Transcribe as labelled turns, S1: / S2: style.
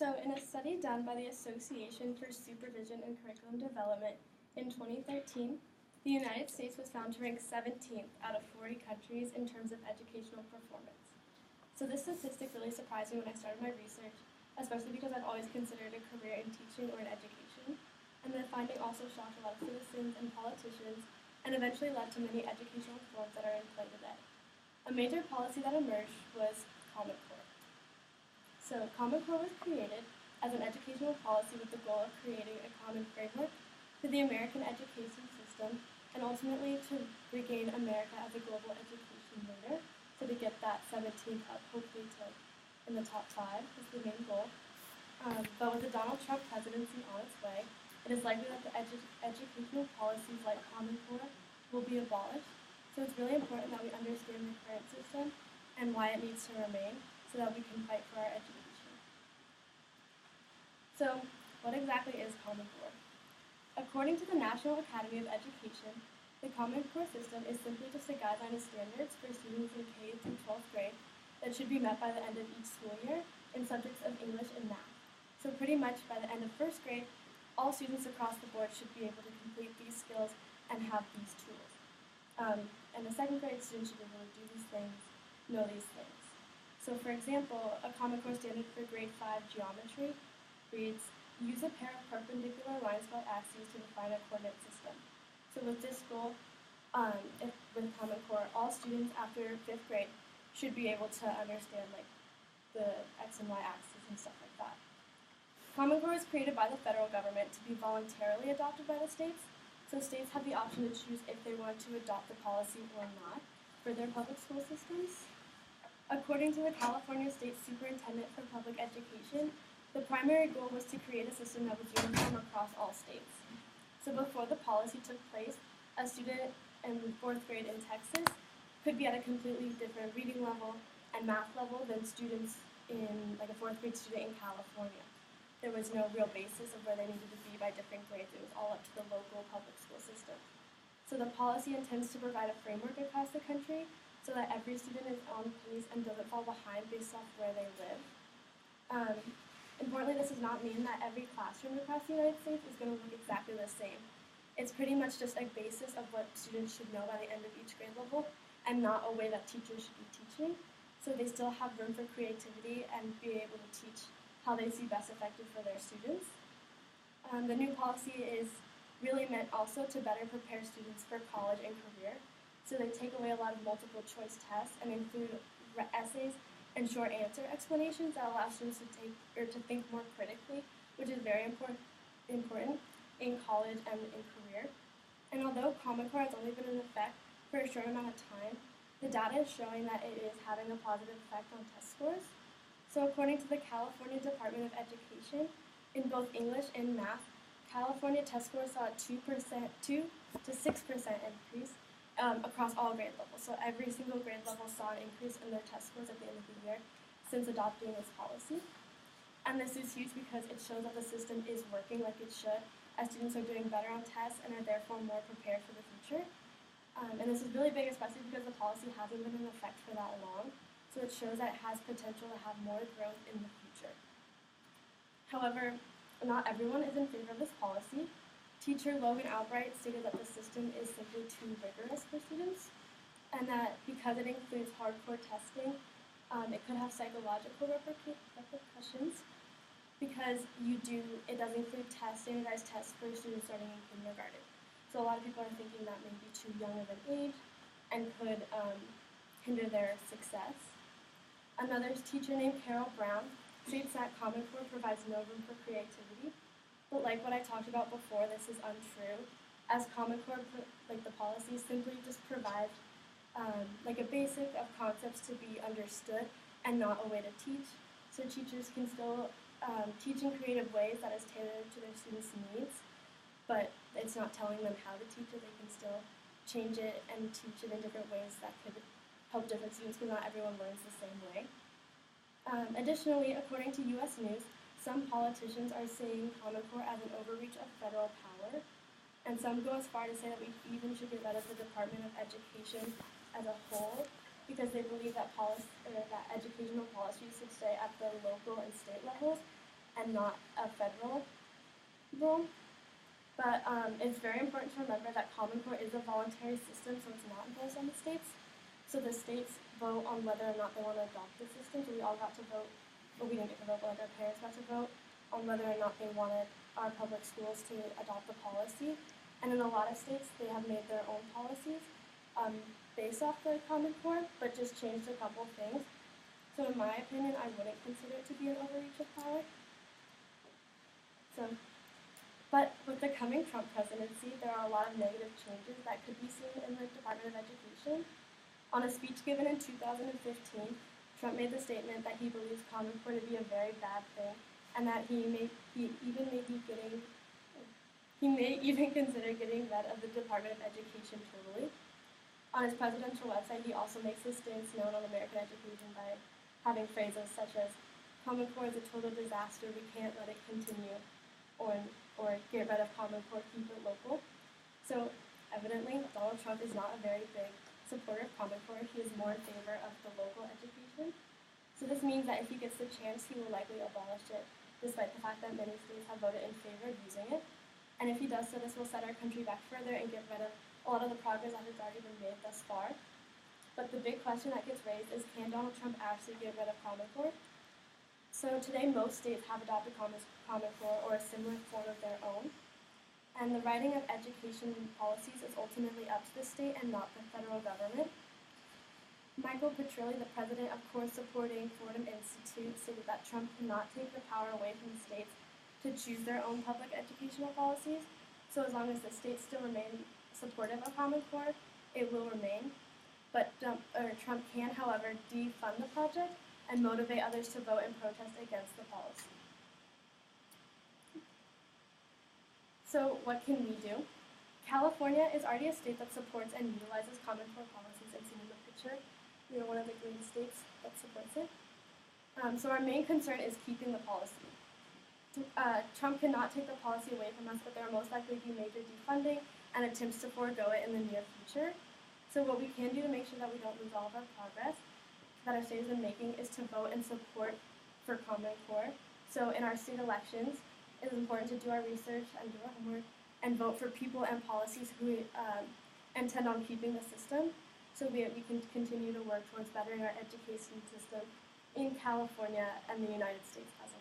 S1: So, in a study done by the Association for Supervision and Curriculum Development in 2013, the United States was found to rank 17th out of 40 countries in terms of educational performance. So this statistic really surprised me when I started my research, especially because I'd always considered a career in teaching or in education. And the finding also shocked a lot of citizens and politicians, and eventually led to many educational reforms that are in play today. A major policy that emerged was Common Core. So Common Core was created as an educational policy with the goal of creating a common framework for the American education system and ultimately to regain America as a global education leader. So to get that 17th up, hopefully to in the top 5 is the main goal. But with the Donald Trump presidency on its way, it is likely that the educational policies like Common Core will be abolished. So it's really important that we understand the current system and why it needs to remain so that we can fight for our education. So what exactly is Common Core? According to the National Academy of Education, the Common Core system is simply just a guideline of standards for students in K through 12th grade that should be met by the end of each school year in subjects of English and math. So pretty much by the end of first grade, all students across the board should be able to complete these skills and have these tools. And the second grade students should be able to do these things, know these things. So for example, a Common Core standard for grade 5 geometry reads, use a pair of perpendicular lines called axes to define a coordinate system. So with this goal, with Common Core, all students after 5th grade should be able to understand like the X and Y axes and stuff like that. Common Core is created by the federal government to be voluntarily adopted by the states. So states have the option to choose if they want to adopt the policy or not for their public school systems. According to the California State Superintendent for Public Education, the primary goal was to create a system that was uniform across all states. So before the policy took place, a student in 4th grade in Texas could be at a completely different reading level and math level than students in like a 4th grade student in California. There was no real basis of where they needed to be by different grades. It was all up to the local public school system. So the policy intends to provide a framework across the country so that every student is on pace and doesn't fall behind based off where they live. Importantly, this does not mean that every classroom across the United States is going to look exactly the same. It's pretty much just a basis of what students should know by the end of each grade level and not a way that teachers should be teaching. So they still have room for creativity and be able to teach how they see best effective for their students. The new policy is really meant also to better prepare students for college and career. So they take away a lot of multiple choice tests and include essays and short answer explanations that allow students to think more critically, which is very important in college and in career. And although Common Core has only been in effect for a short amount of time, the data is showing that it is having a positive effect on test scores. So according to the California Department of Education, in both English and math, California test scores saw a 2 to 6% increase across all grade levels. So every single grade level saw an increase in their test scores at the end of the year since adopting this policy. And this is huge because it shows that the system is working like it should, as students are doing better on tests and are therefore more prepared for the future. And this is really big, especially because the policy hasn't been in effect for that long. So it shows that it has potential to have more growth in the future. However, not everyone is in favor of this policy. Teacher Logan Albright stated that the system is simply too rigorous for students, and that because it includes hardcore testing, it could have psychological repercussions because it does include standardized tests for students starting in kindergarten. So a lot of people are thinking that may be too young of an age and could hinder their success. Another teacher named Carol Brown states that Common Core provides no room for creativity. But like what I talked about before, this is untrue, as Common Core, like the policy, simply just provides like a basic of concepts to be understood and not a way to teach. So teachers can still teach in creative ways that is tailored to their students' needs, but it's not telling them how to teach it. They can still change it and teach it in different ways that could help different students because not everyone learns the same way. Additionally, according to U.S. News, some politicians are seeing Common Core as an overreach of federal power, and some go as far to say that we even should get rid of the Department of Education as a whole, because they believe that educational policies should stay at the local and state levels and not a federal rule. But it's very important to remember that Common Core is a voluntary system, so it's not imposed on the states. So the states vote on whether or not they want to adopt the system. So we all got to vote, well, we didn't get to vote, but like our parents got to vote on whether or not they wanted our public schools to adopt the policy. And in a lot of states, they have made their own policies based off the Common Core, but just changed a couple things. So in my opinion, I wouldn't consider it to be an overreach of power. But with the coming Trump presidency, there are a lot of negative changes that could be seen in the Department of Education. On a speech given in 2015, Trump made the statement that he believes Common Core to be a very bad thing, and that he may even consider getting rid of the Department of Education totally. On his presidential website, he also makes his stance known on American education by having phrases such as, "Common Core is a total disaster, we can't let it continue," or "Get rid of Common Core, keep it local." So evidently, Donald Trump is not a very big supporter of Common Core. He is more in favor of the local education. So this means that if he gets the chance, he will likely abolish it, despite the fact that many states have voted in favor of using it. And if he does so, this will set our country back further and get rid of a lot of the progress that has already been made thus far. But the big question that gets raised is, can Donald Trump actually get rid of Common Core? So today, most states have adopted Common Core or a similar form of their own. And the writing of education policies is ultimately up to the state and not the federal government. Michael Petrilli, the president of Core Supporting Fordham Institute, stated that Trump cannot take the power away from the states to choose their own public educational policies. So as long as the states still remain supportive of Common Core, it will remain. But Trump can, however, defund the project and motivate others to vote and protest against the policy. So what can we do? California is already a state that supports and utilizes Common Core policies. It's in the picture. We are one of the green states that supports it. So our main concern is keeping the policy. Trump cannot take the policy away from us, but there will most likely be major defunding and attempts to forego it in the near future. So what we can do to make sure that we don't lose all of our progress that our state has been making is to vote and support for Common Core. So in our state elections, it is important to do our research and do our homework and vote for people and policies who intend on keeping the system, so we can continue to work towards bettering our education system in California and the United States as a whole.